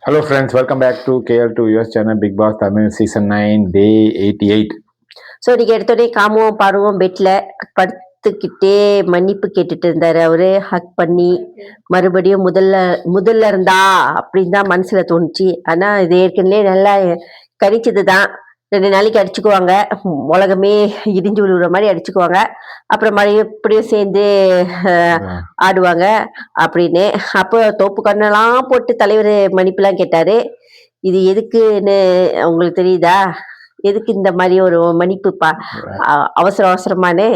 Hello friends, welcome back to KL2 US channel Big Boss Tamil Season 9 Day 88. So இன்னைக்கு எடுத்தோடனே காமுவும் பாருவும் பெட்ல படுத்துக்கிட்டே மன்னிப்பு கேட்டுட்டு இருந்தாரு. அவரு ஹக் பண்ணி மறுபடியும் முதல்ல இருந்தா அப்படின்னு தான் மனசுல தோணுச்சு. ஆனா இது ஏற்கனவே நல்லா கணிச்சது தான். 2 நாளைக்கு அடிச்சுக்குவாங்க, உலகமே இடிஞ்சு விழுவுற மாதிரி அடிச்சுக்குவாங்க, அப்புறம் மறுபடியும் சேர்ந்து ஆடுவாங்க அப்படின்னு. அப்போ தோப்பு கண்ணெல்லாம் போட்டு தலைவர் மன்னிப்புலாம் கேட்டாரு. இது எதுக்குன்னு உங்களுக்கு தெரியுதா? எதுக்கு இந்த மாதிரி ஒரு மன்னிப்பு அவசரமானே?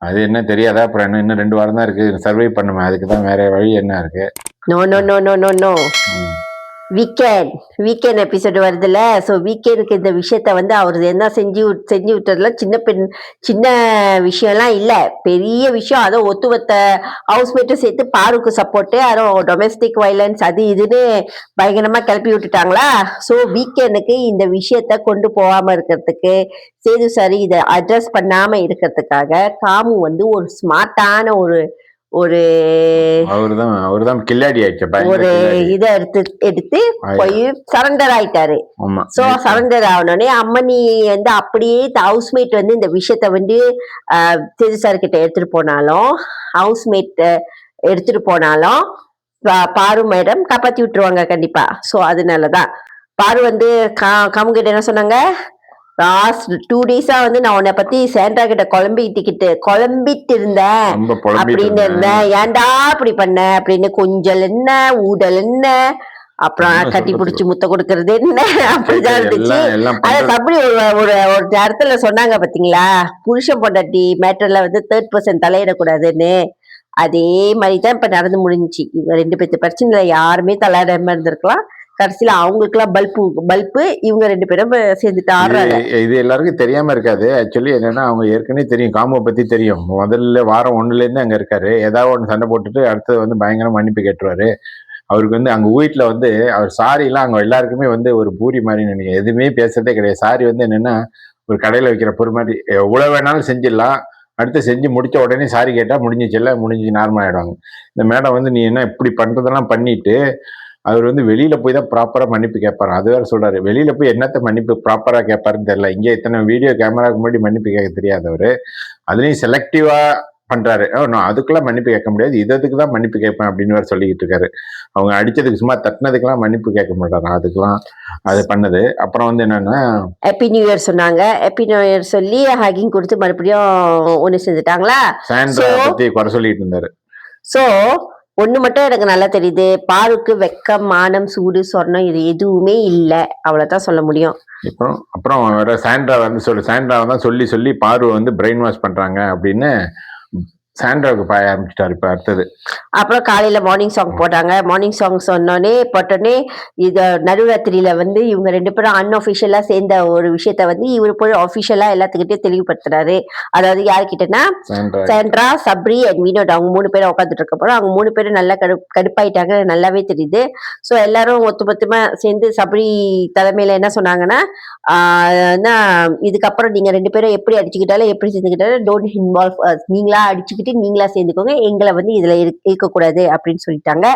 அது என்ன தெரியாதா? அப்புறம் இன்னும் 2 வாரம் தான் இருக்கு, சர்வை பண்ணுமே. அதுக்கு தான் வேற வழி என்ன இருக்கு? No no no no no no weekend episode வருதுல்ல. ஸோ வீக்கெண்டுக்கு இந்த விஷயத்த வந்து அவர் என்ன செஞ்சு விட்டதுலாம் சின்ன விஷயம்லாம் இல்லை, பெரிய விஷயம். அதை ஒத்துவத்த ஹவுஸ்மேட்டும் சேர்த்து பாருக்கு சப்போர்ட்டு, அதுவும் டொமெஸ்டிக் வைலன்ஸ் அது இதுன்னு பயங்கரமா கிளப்பி விட்டுட்டாங்களா. ஸோ வீக்கெண்டுக்கு இந்த விஷயத்த கொண்டு போகாம இருக்கிறதுக்கு, சேது சாரி இதை அட்ரஸ் பண்ணாம இருக்கிறதுக்காக காமு வந்து ஒரு ஸ்மார்ட்டான ஒரு அவர்தான் கில்லாடி ஆயிடுச்சு. ஒரு இதை எடுத்து போய் சரண்டர் ஆயிட்டாரு. சோ சரண்டர் ஆகணும்னே அம்மனி வந்து அப்படியே ஹவுஸ்மேட் வந்து இந்த விஷயத்த வந்து சேது சார் கிட்ட எடுத்துட்டு போனாலும் பாரு மேடம் காப்பாத்தி விட்டுருவாங்க கண்டிப்பா. சோ அதனாலதான் பாரு வந்து காமு கிட்ட என்ன சொன்னாங்க, லாஸ்ட் 2 days வந்து நான் உன்னை பத்தி சேண்ட்ரா கிட்ட குழம்பிட்டு இருந்தேன் அப்படின்னு இருந்தேன். ஏன்டா இப்படி பண்ண அப்படின்னு, கொஞ்சல் என்ன ஊடல் என்ன, அப்புறம் கட்டி பிடிச்சி முத்த கொடுக்கறது என்ன, அப்படிதான் இருந்துச்சு. அத அப்படி ஒரு இடத்துல சொன்னாங்க பாத்தீங்களா, புருஷன் பொண்டாட்டி மேட்டர்ல வந்து 3rd person தலையிடக்கூடாதுன்னு. அதே மாதிரிதான் இப்ப நடந்து முடிஞ்சுச்சு. இவங்க 2 பேர்த்து பிரச்சனைல யாருமே தலையிடாம இருந்திருக்கலாம். கடைசியில அவங்களுக்குலாம் பல்பு இவங்க 2 பேரும் சேர்ந்துட்டு ஆடுறாங்க. இது எல்லாருக்கும் தெரியாம இருக்காது. ஆக்சுவலி என்னன்னா, அவங்க ஏற்கனவே தெரியும், காமோ பத்தி தெரியும். முதல்ல வாரம் 1ல இருந்து அங்க இருக்காரு. ஏதாவது ஒன்று சண்டை போட்டுட்டு அடுத்தது வந்து பயங்கர மன்னிப்பு கேட்டுருவாரு. அவருக்கு வந்து அங்க வீட்டுல வந்து அவர் சாரி எல்லாம் அங்க எல்லாருக்குமே வந்து ஒரு பூரி மாதிரி நினைக்கிறேன், எதுவுமே பேசுறதே கிடையாது. சாரி வந்து என்னன்னா, ஒரு கடையில வைக்கிற பொருள் மாதிரி, எவ்வளவு வேணாலும் செஞ்சிடலாம், அடுத்து செஞ்சு முடிச்ச உடனே சாரி கேட்டா முடிஞ்சு நார்மல் ஆயிடுவாங்க. இந்த மேடம் வந்து நீ என்ன இப்படி பண்றதெல்லாம் பண்ணிட்டு, அவர் வந்து வெளியில போய் தான் ப்ராப்பரா மன்னிப்பு கேட்பாரு. அது வேற சொல்றாரு, வெளியில போய் என்னத்த மன்னிப்பு ப்ராப்பரா கேட்பாருன்னு தெரியல. இங்கே இத்தனை வீடியோ கேமராக்கு முன்னாடி மன்னிப்பு கேட்க தெரியாதவர், அதுலயும் செலக்டிவா பண்றாரு. நான் அதுக்கெல்லாம் மன்னிப்பு கேட்க முடியாது, இதுக்கு தான் மன்னிப்பு கேட்பேன் அப்படின்னு வேற சொல்லிக்கிட்டு இருக்காரு. அவங்க அடிச்சதுக்கு சும்மா தட்டினதுக்கெல்லாம் மன்னிப்பு கேட்க மாட்டாரா, அதுக்கெல்லாம் அது பண்ணது. அப்புறம் வந்து என்னன்னா, ஹாப்பி நியூ இயர் சொன்னாங்க. ஹாப்பி நியூ இயர் சொல்லி ஹகிங் கொடுத்து மறுபடியும் ஒண்ணு செஞ்சுட்டாங்களா. சாண்ட்ரா பத்தி குறை சொல்லிட்டு இருந்தாரு. சோ ஒண்ணு மட்டும் எனக்கு நல்லா தெரியுது, பாருக்கு வெக்கம் மானம் சூடு சொர்ணம் இது எதுவுமே இல்லை, அவ்வளவுதான் சொல்ல முடியும். அப்புறம் வேற சாண்ட்ரா தான் சொல்லி பாரு வந்து பிரெயின் வாஷ் பண்றாங்க அப்படின்னு சாண்ட்ராவுக்கு பாய ஆரம்பிச்சிட்டாரு. இப்ப அடுத்தது அப்புறம் காலையில மார்னிங் சாங் போட்டாங்க. மார்னிங் சாங் போட்டோன்னே இது நடுராத்திரியில வந்து இவங்க 2 பேரும் அன்அஃபிஷியலா சேர்ந்த ஒரு விஷயத்த வந்து இவரு போய் அஃபிஷியலா எல்லாத்துக்கிட்டே தெளிவுபடுத்துறாரு. அதாவது யாருக்கிட்டனா, சாண்ட்ரா, சப்ரி அண்ட் வினோட், அவங்க 3 பேரும் உட்காந்துட்டு இருக்க போறோம். அவங்க 3 பேரும் நல்லா கடுப்பாயிட்டாங்க, நல்லாவே தெரியுது. ஸோ எல்லாரும் மொத்தமா சேர்ந்து சப்ரி தலைமையில என்ன சொன்னாங்கன்னா, இதுக்கப்புறம் நீங்க 2 பேரும் எப்படி அடிச்சுக்கிட்டாலும் எப்படி சேர்ந்துக்கிட்டாலும் டோன்ட் இன்வால்வ் அஸ், நீங்களா அடிச்சுக்கிட்டு நீங்களா சேர்ந்துக்கோங்க, எங்களை வந்து இதுல இருக்கக்கூடாது அப்படின்னு சொல்லிட்டாங்க.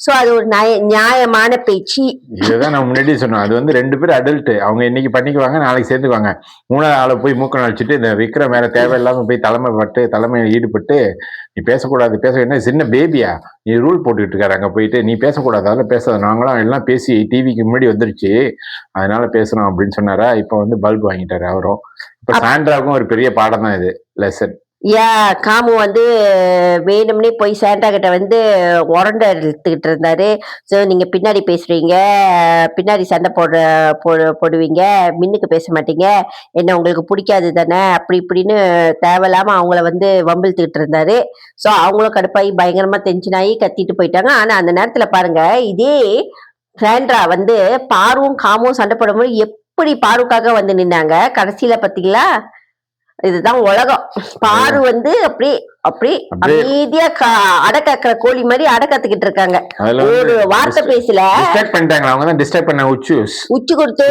சோ அது ஒரு நியாயமான பேச்சு. இதுதான் நான் முன்னாடி சொன்னேன், அது வந்து 2 பேரும் அடல்ட், அவங்க இன்னைக்கு பண்ணிக்குவாங்க, நாளைக்கு சேர்ந்துக்குவாங்க. 3வது ஆளை போய் மூக்க நடிச்சுட்டு இந்த விக்ரம் மேல தேவையில்லாம போய் தலைமையில ஈடுபட்டு, நீ பேசக்கூடாது, என்ன சின்ன பேபியா, நீ ரூல் போட்டுக்கிட்டு இருக்காரு அங்க போயிட்டு, நீ பேசக்கூடாது, அதெல்லாம் பேசாத, நாங்களாம் எல்லாம் பேசி டிவிக்கு முன்னாடி வந்துருச்சு, அதனால பேசுறோம் அப்படின்னு சொன்னாரா. இப்ப வந்து பல்ப் வாங்கிட்டாரு அவரும். இப்ப சாண்ட்ராவுக்கும் ஒரு பெரிய பாடம் தான் இது, லெசன். காமு வந்து வேணும்னே போய் சாண்டா கிட்ட வந்து உரண்ட எடுத்துக்கிட்டு இருந்தாரு. ஸோ நீங்க பின்னாடி பேசுறீங்க, பின்னாடி சண்டை போடுவீங்க, மின்னுக்கு பேச மாட்டீங்க, என்ன உங்களுக்கு பிடிக்காது தானே, அப்படி இப்படின்னு தேவையில்லாம அவங்கள வந்து வம்பிழுத்துக்கிட்டு இருந்தாரு. ஸோ அவங்களும் கடுப்பாகி பயங்கரமா டென்ஷன் ஆகி கத்திட்டு போயிட்டாங்க. ஆனா அந்த நேரத்துல பாருங்க, இதே சாண்ட்ரா வந்து பாருவும் காமும் சண்டை போடும்போது எப்படி பாருக்காக வந்து நின்னாங்க கடைசியில, பாத்தீங்களா? இதுதான் உலகம். பாரு வந்து அப்படியே அப்படி அப்படியே அமைதியா அடக்கற கோழி மாதிரி அடக்கத்துக்கிட்டு இருக்காங்க. அதுல ஒரு வார்த்தை பேசல. டிஸ்டர்ப் பண்ணிட்டாங்க. அவங்க தான் டிஸ்டர்ப் பண்ண உச்சி கொடுத்து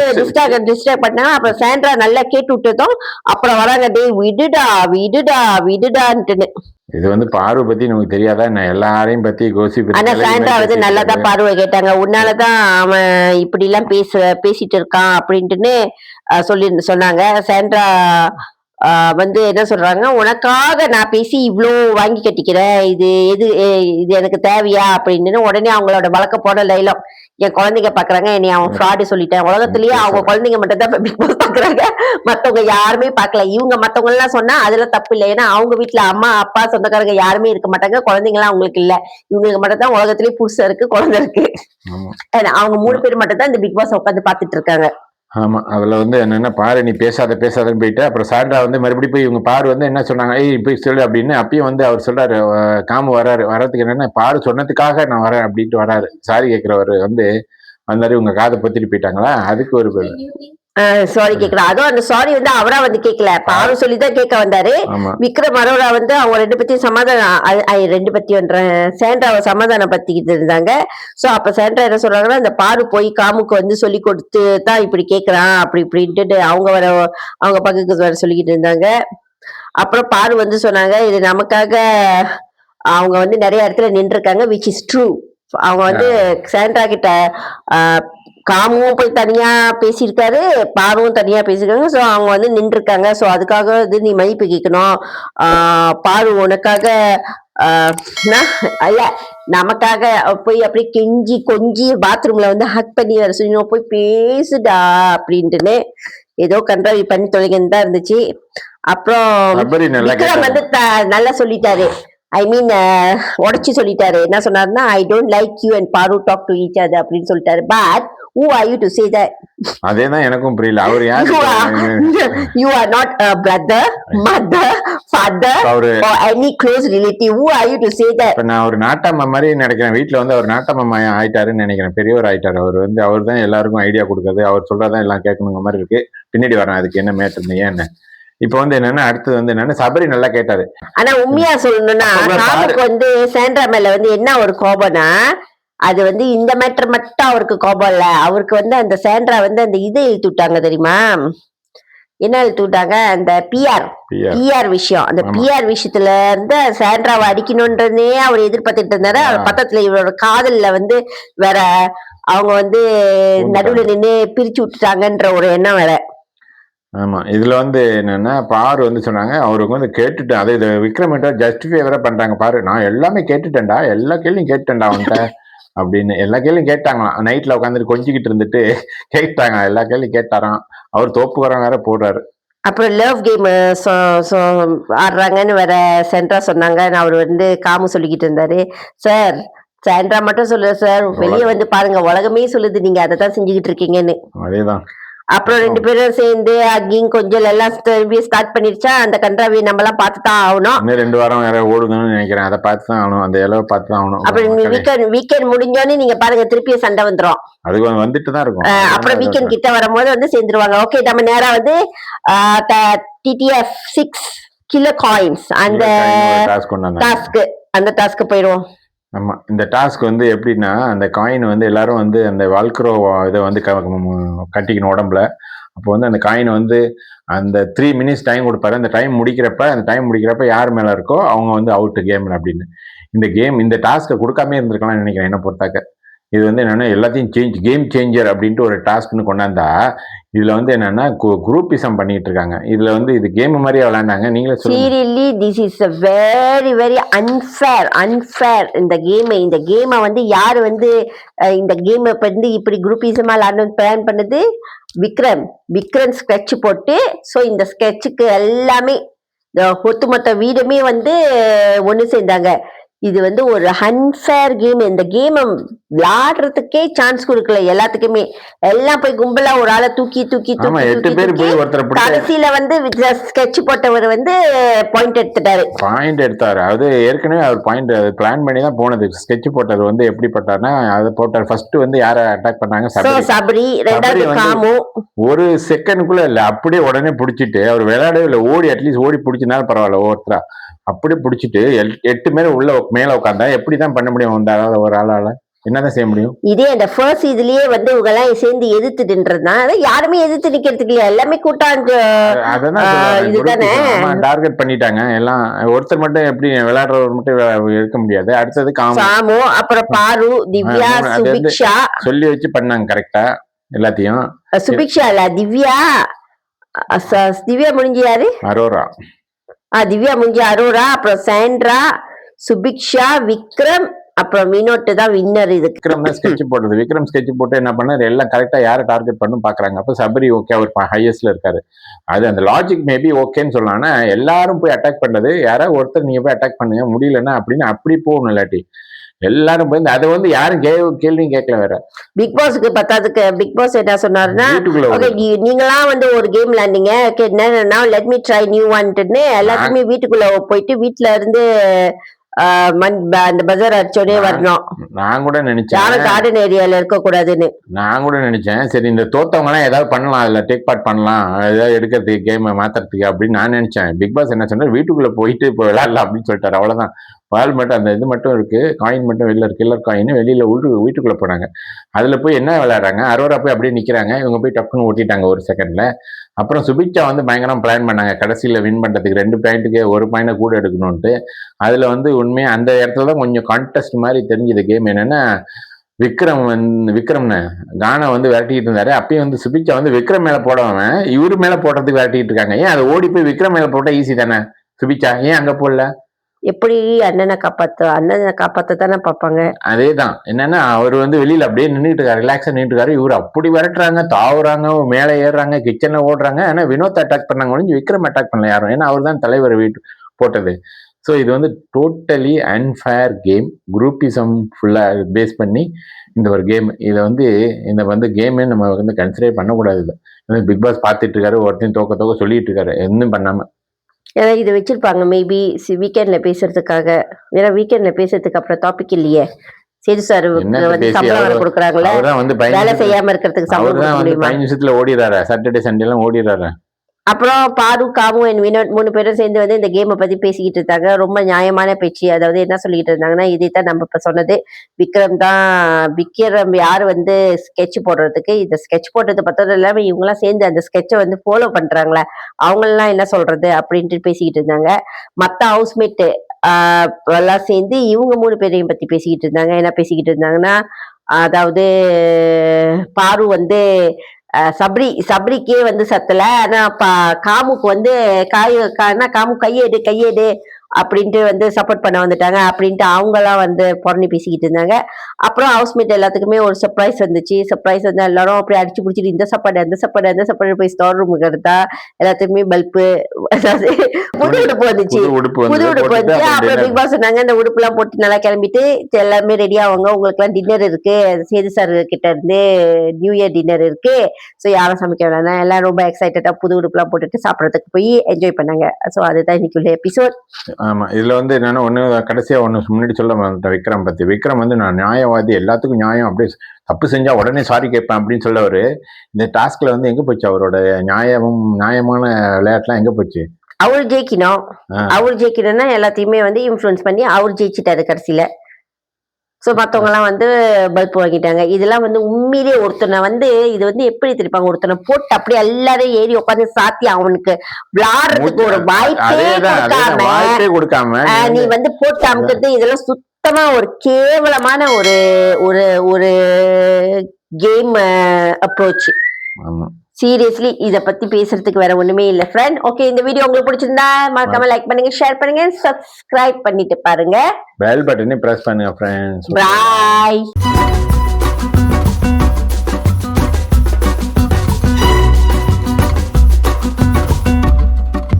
டிஸ்டர்ப் பண்ணா. அப்புறம் சாண்ட்ரா நல்லா கேட்டு விட்டதும் அப்புறம் வராங்க, டேய் விடுடா விடுடா விடுடான்ட்டுன்னு. இது வந்து பார்வை பத்தி நமக்கு தெரியாதா? நான் எல்லாரையும் பத்தி கோசிப் ஆனா சாண்ட்ரா வந்து நல்லாதான் பார்வை கேட்டாங்க. உன்னாலதான் அவன் இப்படி எல்லாம் பேசிட்டு இருக்கான் அப்படின்ட்டுன்னு சொன்னாங்க. சாண்ட்ரா வந்து என்ன சொல்றாங்க, உனக்காக நான் பேசி இவ்ளோ வாங்கி கட்டிக்கிறேன், இது எனக்கு தேவையா அப்படின்னு. உடனே அவங்களோட வழக்க போன டைலாக், என் குழந்தைங்க பாக்குறாங்க என்னை அவன் ஃப்ராடு சொல்லிட்டேன். உலகத்திலேயே அவங்க குழந்தைங்க மட்டும் தான் பிக் பாஸ் பாக்குறாங்க, மத்தவங்க யாருமே பாக்கல. இவங்க மத்தவங்க எல்லாம் சொன்னா அதுல தப்பு இல்லை. ஏன்னா அவங்க வீட்டுல அம்மா அப்பா சொந்தக்காரங்க யாருமே இருக்க மாட்டாங்க, குழந்தைங்க எல்லாம் அவங்களுக்கு இல்ல. இவங்களுக்கு மட்டும் தான் உலகத்திலேயே புதுசா இருக்கு, குழந்தை இருக்கு. அவங்க 3 பேர் மட்டும் தான் இந்த பிக் பாஸ் உட்காந்து பாத்துட்டு இருக்காங்க. ஆமா. அதுல வந்து என்னன்னா, பாரு நீ பேசாதன்னு போயிட்டு, அப்புறம் சாண்டா வந்து மறுபடியும் போய் இவங்க பாரு வந்து என்ன சொன்னாங்க, ஏய் போய் சொல்லு அப்படின்னு. அப்பயும் வந்து அவர் சொல்றாரு, காமு வர்றதுக்கு என்னன்னா, பாரு சொன்னதுக்காக நான் வரேன் அப்படின்ட்டு வராரு. சாரி கேட்கிறவர் வந்து வந்தாரு, உங்க காதை பொத்திட்டு போயிட்டாங்களா, அதுக்கு ஒரு சாரி கேக்குறேன். அதுவும் அந்த சாரி வந்து அவரா வந்து கேட்கல, பாரு சொல்லிதான் கேட்க வந்தாரு. விக்ரம் அரோரா வந்து அவங்க 2 பத்தியும் சாண்ட்ராவை சமாதானம் பத்திக்கிட்டு இருந்தாங்க. சோ அப்ப சாண்ட்ரா என்ன சொல்றாங்கன்னா, இந்த பாரு போய் காமுக்கு வந்து சொல்லி கொடுத்து தான் இப்படி கேக்குறான் அப்படி இப்படின்ட்டு அவங்க பக்கத்துக்கு வர சொல்லிக்கிட்டு இருந்தாங்க. அப்புறம் பாரு வந்து சொன்னாங்க, இது நமக்காக அவங்க வந்து நிறைய இடத்துல நின்று இருக்காங்க, விச் இஸ் ட்ரூ. அவங்க வந்து சாண்ட்ரா கிட்ட காமுவும் போய் தனியா பேசியிருக்காரு, பாருவும் தனியா பேசியிருக்காங்க. ஸோ அவங்க வந்து நின்று இருக்காங்க. ஸோ அதுக்காக வந்து நீ மதிப்பு கேட்கணும். பாரு உனக்காக அல்ல, நமக்காக போய் அப்படியே கெஞ்சி கொஞ்சி பாத்ரூம்ல வந்து ஹக் பண்ணி வர சொல்லி போய் பேசுடா அப்படின்ட்டுன்னு ஏதோ கண்ட்ராவி பண்ணி தொலைங்கன்னு தான் இருந்துச்சு. அப்புறம் விக்ரம் வந்து நல்லா சொல்லிட்டாரு. ஐ மீன் உடச்சு சொல்லிட்டாரு. என்ன சொன்னாருன்னா, I don't like you and பாரு டாக் டு ஈச் அதர் அப்படின்னு சொல்லிட்டாரு. But who are you to say that? அதேதான் எனக்கும் புரியல. அவர் யாரு? You are not a brother, mother, father or any close relative. Who are you to say that? நான் ஒரு நாட்டம்மா மாதிரி நினைக்கிறேன். வீட்டுல வந்து அவர் நாட்டம்மா ஆயிட்டாருன்னு நினைக்கிறேன். பெரியவர் ஆயிட்டாரு. அவர் தான் எல்லாருக்கும் ஐடியா கொடுக்குறது, அவர் சொல்றதான் எல்லாம் கேட்கணுங்க மாதிரி இருக்கு. பின்னாடி வரேன், அதுக்கு என்ன மேட்டர் ஏன்னு. இப்ப வந்து என்னன்னா, அடுத்தது வந்து என்னன்னா, சபரி நல்லா கேட்டாரு. ஆனா உண்மையா சொல்லணும்னா, காமுக்கு வந்து சாண்ட்ரா மேல வந்து என்ன ஒரு கோபம்னா, அது வந்து இந்த மேட்டர் மட்டும் அவருக்கு கோபம் இல்ல. அவருக்கு வந்து அந்த சாண்ட்ரா வந்து அந்த இதை இழுத்து விட்டாங்க தெரியுமா? என்ன இழுத்து விட்டாங்க? அந்த பிஆர் விஷயம். அந்த பிஆர் விஷயத்துல இருந்து சாண்ட்ராவை அடிக்கணும்ன்றதே அவர் எதிர்பார்த்துட்டு இருந்தாரு. அவர் பக்கத்துல இவரோட காதல்ல வந்து வேற அவங்க வந்து நடுவுல நின்று பிரிச்சு விட்டுட்டாங்கன்ற ஒரு எண்ணம் வேற. ஆமா. இதுல வந்து என்னன்னா, பாரு வந்து சொன்னாங்க, அவருக்கு வந்து கேட்டுட்டேன். அதை இதை விக்ரம் ஜஸ்டிஃபை வேற பண்றாங்க. பாரு நான் எல்லாமே கேட்டுட்டேன்டா, எல்லா கேள்வியும் கேட்டுட்டேன்டா அவன்கிட்ட அப்படின்னு. எல்லா கேள்வியும் கேட்டாங்களாம். நைட்ல உட்காந்துட்டு கொஞ்சிக்கிட்டு இருந்துட்டு கேட்டாங்க, எல்லா கேள்வியும் கேட்டாராம். அவர் தோப்புக்காரன் வேற போடுறாரு. அப்புறம் லவ் கேம் ஆடுறாங்கன்னு வேற சென்ட்ரா சொன்னாங்க. அவர் வந்து காமு சொல்லிக்கிட்டு இருந்தாரு. சார் சாண்ட்ரா மட்டும் சொல்லுற சார், வெளியே வந்து பாருங்க, உலகமே சொல்லுது நீங்க அதை தான் செஞ்சுக்கிட்டு இருக்கீங்கன்னு. அதேதான். அப்புறம் 2 பேரும் சேர்ந்து அக்கிங் கொஞ்சம் எல்லாம் ஸ்டார்ட் பண்ணிருச்சா. அந்த கன்றாவியை நம்ம எல்லாம் பார்த்துதான் ஆகணும். இன்னும் 2 வாரம் வேற ஓடுதுன்னு நினைக்கிறேன். அதை பார்த்துதான் ஆகணும், அந்த இலவை பார்த்துதான் ஆகணும். அப்புறம் வீக்கெண்ட் முடிஞ்சோன்னு நீங்க பாருங்க, திருப்பியும் சண்டை வந்துரும். அது வந்துட்டு தான் இருக்கும். அப்புறம் வீக்கெண்ட் கிட்ட வரும்போது வந்து சேர்ந்துருவாங்க. ஓகே, நம்ம நேரா வந்து TTF 6 கிலோ காயின்ஸ் அந்த டாஸ்க்கு போயிடுவோம். ஆமா. இந்த டாஸ்க் வந்து எப்படின்னா, அந்த காயின் வந்து எல்லாரும் வந்து அந்த வால்க்ரோ இதை வந்து கட்டிக்கணும் உடம்புல. அப்போ வந்து அந்த காயின் வந்து அந்த 3 மினிட்ஸ் டைம் கொடுப்பாரு. அந்த டைம் முடிக்கிறப்ப யார் மேல இருக்கோ அவங்க வந்து அவுட் கேம் அப்படின்னு. இந்த டாஸ்க்கை கொடுக்காம இருந்திருக்கலாம்னு நினைக்கிறேன் என்ன பொறுத்தாக்க. இது வந்து என்னன்னா, எல்லாத்தையும் கேம் சேஞ்சர் அப்படின்ட்டு ஒரு டாஸ்க்னு கொண்டாந்தா, இதுல வந்து என்னன்னா குரூப்பிசம் பண்ணிட்டு இருக்காங்க. இதுல வந்து இது கேம் மாதிரியே விளையாண்டாங்க. நீங்களே சொல்லுங்க. Seriously this is a very very unfair. இந்த கேமை வந்து யாரு வந்து இந்த கேமை வந்து இப்படி குரூப்பிசமா விளையாடணும்னு பிளான் பண்ணது? விக்ரம் ஸ்கெட்ச் போட்டு. ஸோ இந்த ஸ்கெட்சுக்கு எல்லாமே ஒட்டுமொத்த வீடுமே வந்து ஒண்ணு சேர்ந்தாங்க. இது வந்து ஒரு அன்ஃபேர் கேம். இந்த கேமை விளையாடுறதுக்கே சான்ஸ் கொடுக்கல எல்லாத்துக்குமே. எல்லாம் போய் கும்பலா ஒரு ஆளை தூக்கி கடைசியில வந்து ஸ்கெட்ச் போட்டவர் வந்து பாயிண்ட் எடுத்தாரு. அது ஏற்கனவே அவர் பாயிண்ட் பிளான் பண்ணி தான் போனது. ஸ்கெட்ச் போட்டவர் வந்து எப்படி போட்டாருன்னா, அதை போட்டார். ஃபர்ஸ்ட் வந்து யாரை அட்டாக் பண்ணாங்க? சபரி. ரெண்டாவது காமு. ஒரு செகண்ட்குள்ள இல்ல, அப்படியே உடனே பிடிச்சிட்டு அவர் விளையாடவே இல்லை. அட்லீஸ்ட் ஓடி பிடிச்சினாலும் பரவாயில்ல, ஒவ்வொருத்தரா அப்படி புடிச்சிட்டு 8 பேர் மேல உட்கார்ந்தா எப்படிதான் பண்ண முடியும் அந்த ஒரு ஆளால? என்னதான் செய்ய முடியும்? இதே அந்த ஃபர்ஸ்ட் இதுலயே வந்து இவங்க எல்லாம் சேர்ந்து எதிர்த்துட்டுன்றதுதான் அதான் யாருமே எதிர்த்து நிக்கிறதுக்கு இல்லையா எல்லாமே கூட்டாஞ்சு அதான் சொல்றேன். இதுதானே டார்கெட் பண்ணிட்டாங்க எல்லாம். ஒருத்தர் மட்டும் எப்படி விளையாடுறவர் மட்டும் இருக்க முடியாது. அடுத்தது சாமு அப்புறம் பாரு திவ்யா அது வந்து சுபிக்ஷா சொல்லி வச்சு பண்ணாங்க கரெக்டா எல்லாத்தையும். சுபிக்ஷா இல்ல திவ்யா திவ்யா முடிஞ்சு யாரு அரோரா திவ்யா முடிஞ்சு அரோரா அப்புறம் சாண்ட்ரா சுபிக்ஷா விக்ரம் அப்புறம் வினோட் தான் வின்னர் இதுக்கு. விக்ரம் தான் ஸ்கெட்ச் போட்டது. விக்ரம் ஸ்கெட்ச் போட்டு என்ன பண்ணாரு எல்லாம் கரெக்டா யாரை டார்கெட் பண்ணு பாக்குறாங்க. அப்ப சபரி ஓகே அவர் ஹையஸ்ட்ல இருக்காரு. அது அந்த லாஜிக் மேபி ஓகேன்னு சொல்லலாம். ஆனா எல்லாரும் போய் அட்டாக் பண்ணது யாராவது ஒருத்தர் நீங்க போய் அட்டாக் பண்ணுங்க முடியலன்னா அப்படின்னு அப்படி போகணும். இல்லாட்டி எல்லாரும் போய் அதை வந்து யாரும் கேள்வியும் கேட்கல. வேற பிக் பாஸ்க்கு பத்தாதுக்கு பிக் பாஸ் என்ன சொன்னாருன்னா நீங்களாம் வந்து ஒரு கேம் விளையாண்டீங்க என்னன்னா லெட் மீ ட்ரை நியூ ஒன்ட்டுன்னு எல்லாத்துக்குமே வீட்டுக்குள்ள போயிட்டு வீட்டுல இருந்து அந்த பஜார் அடிச்சோடே வரணும். நான் கூட நினைச்சேன் யாரும் கார்டன் ஏரியால இருக்க கூடாதுன்னு. நான் கூட நினைச்சேன் சரி இந்த தோத்தவங்க எல்லாம் ஏதாவது பண்ணலாம் அதுல டேக் பார்ட் பண்ணலாம் ஏதாவது எடுக்கிறதுக்கு கேம் மாத்துறதுக்கு அப்படின்னு நான் நினைச்சேன். பிக் பாஸ் என்ன சொன்னா வீட்டுக்குள்ள போயிட்டு இப்போ விளையாடலாம் அப்படின்னு சொல்லிட்டாரு. அவ்வளவுதான். பால் மட்டும் அந்த இது மட்டும் இருக்கு காயின் மட்டும் வெளில இருக்கு கில்லர் காயின் வெளியில வீட்டுக்குள்ள போனாங்க. அதுல போய் என்ன விளையாடுறாங்க அரோரா போய் அப்படியே நிக்கிறாங்க. இவங்க போய் டக்குன்னு ஓட்டிட்டாங்க ஒரு செகண்ட்ல. அப்புறம் சுபிக்ஷா வந்து பயங்கரம் பிளான் பண்ணாங்க கடைசியில வின் பண்றதுக்கு 2 பாயிண்ட்டுக்கு 1 பாயிண்ட கூட எடுக்கணும்ட்டு. அதுல வந்து உண்மையா அந்த இடத்துல தான் கொஞ்சம் கான்டெஸ்ட் மாதிரி தெரிஞ்சது. கேம் என்னன்னா விக்ரம்னு கானா வந்து விரட்டிட்டு இருந்தாரு. அப்பயும் வந்து சுபிக்ஷா வந்து விக்ரம் மேல போடவன் இவரு மேல போடுறதுக்கு விரட்டிட்டு இருக்காங்க. ஏன் அதை ஓடி போய் விக்ரம் மேல போட்டா ஈஸி தானே? சுபிக்ஷா ஏன் அங்க போடல? எப்படி அண்ணனை காப்பாத்த தானே பார்ப்பாங்க. அதேதான் என்னன்னா அவர் வந்து வெளியில அப்படியே நின்றுட்டு இருக்காரு ரிலாக்ஸா நின்றுட்டு இருக்காரு. இவர் அப்படி விரட்டுறாங்க தாவுறாங்க மேலே ஏறுறாங்க கிச்சன்ல ஓடுறாங்க. ஆனா வினோத் அட்டாக் பண்ணாங்க ஒழிஞ்சு விக்ரம் அட்டாக் பண்ணல யாரும். ஏன்னா அவர் தான் தலைவர் போட்டது. ஸோ இது வந்து டோட்டலி அன்ஃபேர் கேம். குரூப்பிசம் ஃபுல்லா பேஸ் பண்ணி இந்த ஒரு கேம். இதை வந்து இந்த வந்து கேமே நம்ம வந்து கன்சிடர் பண்ணக்கூடாது. இது பிக் பாஸ் பார்த்துட்டு இருக்காரு ஒருத்தையும் தோக்க சொல்லிட்டு இருக்காரு எதுவும் பண்ணாம. ஏன்னா இது வச்சிருப்பாங்க மேபி வீக்கெண்ட்ல பேசுறதுக்காக. ஏன்னா வீக்கெண்ட்ல பேசுறதுக்கு அப்புறம் டாபிக் இல்லையே. சேது சார் வந்து சம்பளம் கொடுக்குறாங்களே வேலை செய்யாம இருக்கிறதுக்கு சம்பளம் 5 நிமிஷத்துல ஓடிடுறாரு. சாட்டர்டே சண்டே எல்லாம் ஓடிடுறாரு. அப்புறம் பாரு காமு அண்ட் வினோட் 3 பேரும் சேர்ந்து வந்து இந்த கேமை பத்தி பேசிக்கிட்டு இருந்தாங்க. ரொம்ப நியாயமான பேச்சு. அதாவது என்ன சொல்லிக்கிட்டு இருந்தாங்கன்னா இதைத்தான் நம்ம இப்ப சொன்னது. விக்ரம் யாரு வந்து ஸ்கெட்ச் போடுறதுக்கு இந்த ஸ்கெட்ச் போட்டது பத்தது இல்லாம இவங்க எல்லாம் சேர்ந்து அந்த ஸ்கெட்சை வந்து ஃபாலோ பண்றாங்களே அவங்களெல்லாம் என்ன சொல்றது அப்படின்ட்டு பேசிக்கிட்டு இருந்தாங்க. மத்த ஹவுஸ்மேட் எல்லாம் சேர்ந்து இவங்க 3 பேரையும் பத்தி பேசிக்கிட்டு இருந்தாங்க. என்ன பேசிக்கிட்டு இருந்தாங்கன்னா அதாவது பாரு வந்து சபரிக்கே வந்து சத்தல. ஆனா காமுக்கு வந்து காமு கையேடு அப்படின்ட்டு வந்து சப்போர்ட் பண்ண வந்துட்டாங்க அப்படின்ட்டு அவங்க எல்லாம் வந்து புறணி பேசிக்கிட்டு இருந்தாங்க. அப்புறம் ஹவுஸ்மேட் எல்லாத்துக்குமே ஒரு சர்ப்ரைஸ் வந்துச்சு. சர்ப்ரைஸ் வந்து எல்லாரும் அப்படியே அடிச்சு பிடிச்சிட்டு இந்த சாப்பாடு போய் ஸ்டோர் ரூமுக்கு எடுத்தா எல்லாத்துக்குமே பல்பு அதாவது புது உடுப்பு வந்துச்சு. அப்புறம் பிக் பாஸ் சொன்னாங்க இந்த உடுப்பு எல்லாம் போட்டு நல்லா கிளம்பிட்டு எல்லாருமே ரெடி ஆவாங்க உங்களுக்கு எல்லாம் டின்னர் இருக்கு சேது சார் கிட்ட இருந்து நியூ இயர் டின்னர் இருக்கு. ஸோ யாரும் சமைக்க வேணாம் எல்லாம் ரொம்ப எக்ஸைட்டடா புது உடுப்பு எல்லாம் போட்டுட்டு சாப்பிடறதுக்கு போய் என்ஜாய் பண்ணாங்க. ஸோ அதுதான் இன்னைக்கு உள்ள எபிசோட். ஆமா இதுல வந்து என்னன்னா கடைசியா முன்னாடி சொல்ல மாட்டேன் விக்ரம் பத்தி. விக்ரம் வந்து நான் நியாயவாதி எல்லாத்துக்கும் நியாயம் அப்படியே தப்பு செஞ்சா உடனே சாரி கேட்பேன் அப்படின்னு சொல்லவரு இந்த டாஸ்க்ல வந்து எங்க போச்சு அவரோட நியாயமான விளையாட்டுலாம் எங்க போச்சு? அவர் ஜெயிக்கணும்னா எல்லாத்தையுமே வந்து இன்ஃப்ளூயன்ஸ் பண்ணி அவர் ஜெயிச்சிட்டாரு கடைசியில. சோ மத்தவங்க எல்லாம் வந்து பல்ப் வாங்கிட்டாங்க. இதெல்லாம் வந்து உண்மையிலேயே ஒருத்தனை வந்து இது வந்து எப்படி திருப்பாங்க ஒருத்தனை போட்டு அப்படியே எல்லாரும் ஏறி உட்காந்து சாத்தி அவனுக்கு விளையாடுறதுக்கு ஒரு வாய்ப்பே கொடுக்காம நீ வந்து போட்டு அமுக்கிறது இதெல்லாம் சுத்தமா ஒரு கேவலமான ஒரு ஒரு ஒரு கேம் அப்ரோச். சீரியஸ்லி இத பத்தி பேசுறதுக்கு வேற ஒண்ணுமே இல்ல ஃப்ரெண்ட். ஓகே இந்த வீடியோ உங்களுக்கு பிடிச்சிருந்தா மறக்காம லைக் பண்ணுங்க ஷேர் பண்ணுங்க சப்ஸ்கிரைப் பண்ணிட்டு பாருங்க. பெல் பட்டனை பிரஸ் பண்ணுங்க ஃப்ரெண்ட்ஸ். பை.